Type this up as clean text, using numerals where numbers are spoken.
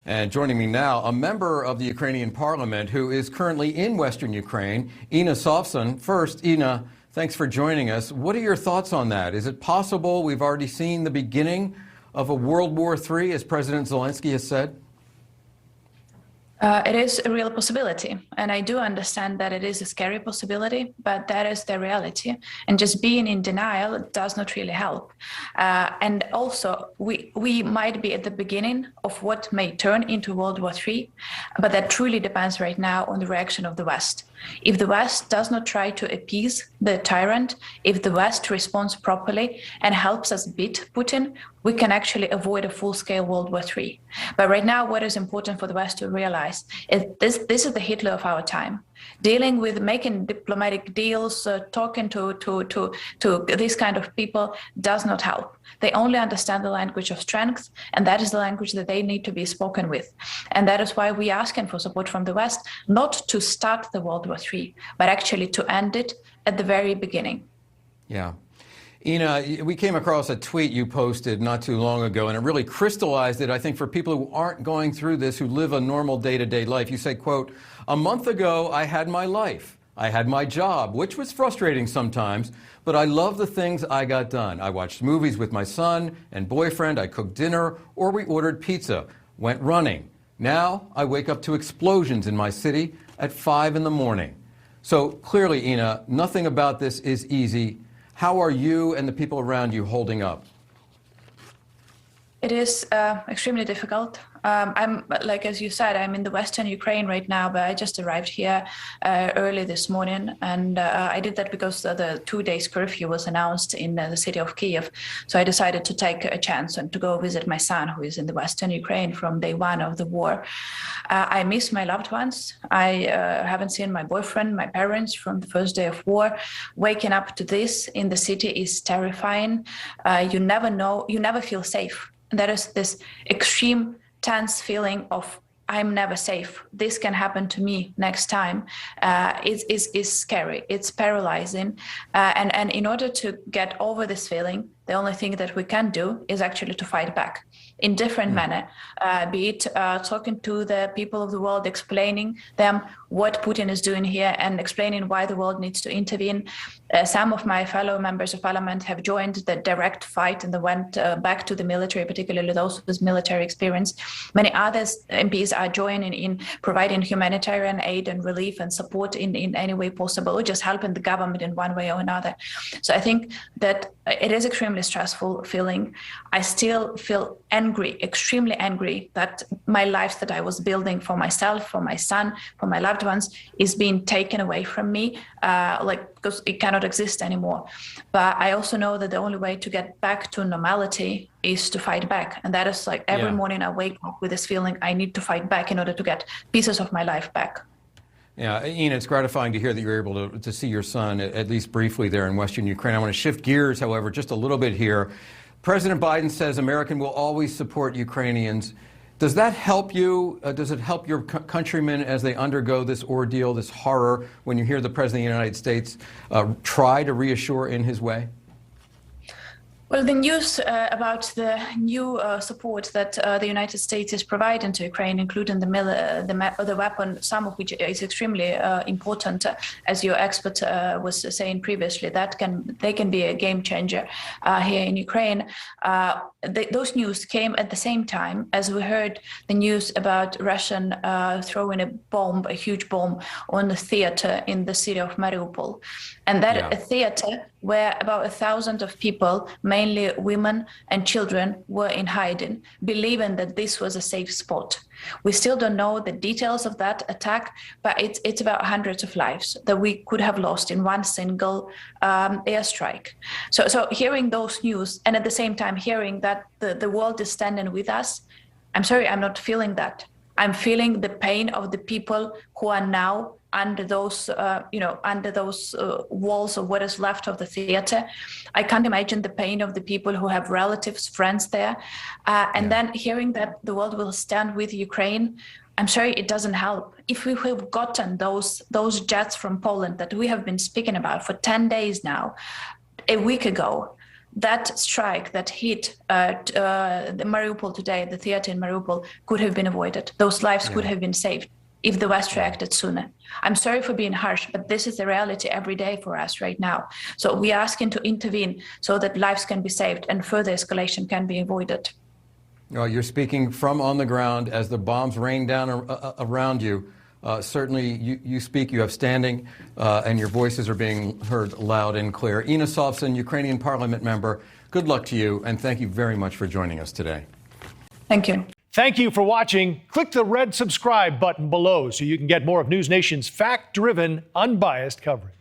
And joining me now, a member of the Ukrainian parliament who is currently in Western Ukraine, Inna Sovun. First, Inna, thanks for joining us. What are your thoughts on that? Is it possible we've already seen the beginning of a World War III, as President Zelenskyy has said? It is a real possibility, and I do understand that it is a scary possibility, but that is the reality. And just being in denial does not really help. And also, we might be at the beginning of what may turn into World War III, but that truly depends right now on the reaction of the West. If the West does not try to appease the tyrant, if the West responds properly and helps us beat Putin, we can actually avoid a full-scale World War III. But right now, what is important for the West to realize is this is the Hitler of our time. Dealing with making diplomatic deals, talking to these kind of people does not help. They only understand the language of strength, and that is the language that they need to be spoken with. And that is why we are asking for support from the West, not to start the World War III, but actually to end it at the very beginning. Yeah. Inna, we came across a tweet you posted not too long ago, and it really crystallized it, I think, for people who aren't going through this, who live a normal day-to-day life. You say, quote, "A month ago, I had my life. I had my job, which was frustrating sometimes, but I love the things I got done. I watched movies with my son and boyfriend. I cooked dinner, or we ordered pizza, went running. Now I wake up to explosions in my city at 5 in the morning." So clearly, Inna, nothing about this is easy. How are you and the people around you holding up? It is extremely difficult. I'm, like as you said, I'm in the Western Ukraine right now, but I just arrived here early this morning, and I did that because the 2 days curfew was announced in the city of Kiev. So I decided to take a chance and to go visit my son, who is in the Western Ukraine from day one of the war. I miss my loved ones. I haven't seen my boyfriend, my parents from the first day of war. Waking up to this in the city is terrifying. You never know, you never feel safe. There is this extreme tense feeling of I'm never safe. This can happen to me next time. It's scary. It's paralyzing. And in order to get over this feeling, the only thing that we can do is actually to fight back in different manner, be it talking to the people of the world, explaining them what Putin is doing here and explaining why the world needs to intervene. Some of my fellow members of parliament have joined the direct fight and they went back to the military, particularly those with military experience. Many others MPs are joining in providing humanitarian aid and relief and support in any way possible, or just helping the government in one way or another. So I think that it is extremely stressful feeling. I still feel angry, extremely angry that my life that I was building for myself, for my son, for my loved ones is being taken away from me, because it cannot exist anymore. But I also know that the only way to get back to normality is to fight back. And that is like every morning I wake up with this feeling I need to fight back in order to get pieces of my life back. Yeah, Inna, it's gratifying to hear that you're able to see your son, at least briefly, there in Western Ukraine. I want to shift gears, however, just a little bit here. President Biden says America will always support Ukrainians. Does that help you? Does it help your countrymen as they undergo this ordeal, this horror, when you hear the President of the United States try to reassure in his way? Well, the news about the new support that the United States is providing to Ukraine, including the weapon, some of which is extremely important, as your expert was saying previously, they can be a game changer here in Ukraine. Those news came at the same time as we heard the news about Russian throwing a huge bomb on the theater in the city of Mariupol. And that a theater where about 1,000 of people, mainly women and children, were in hiding, believing that this was a safe spot. We still don't know the details of that attack, but it's about hundreds of lives that we could have lost in one single airstrike. So hearing those news and at the same time hearing that the world is standing with us, I'm sorry, I'm not feeling that. I'm feeling the pain of the people who are now under those walls of what is left of the theater. I can't imagine the pain of the people who have relatives, friends there. Then hearing that the world will stand with Ukraine, I'm sorry, it doesn't help. If we have gotten those jets from Poland that we have been speaking about for 10 days now, a week ago, that strike that hit the Mariupol today, the theater in Mariupol, could have been avoided. Those lives could have been saved if the West reacted sooner. I'm sorry for being harsh, but this is the reality every day for us right now. So we are asking to intervene so that lives can be saved and further escalation can be avoided. You're speaking from on the ground as the bombs rain down around you. Certainly, you speak, you have standing, and your voices are being heard loud and clear. Inna Sovun, Ukrainian parliament member, good luck to you, and thank you very much for joining us today. Thank you. Thank you for watching. Click the red subscribe button below so you can get more of NewsNation's fact-driven, unbiased coverage.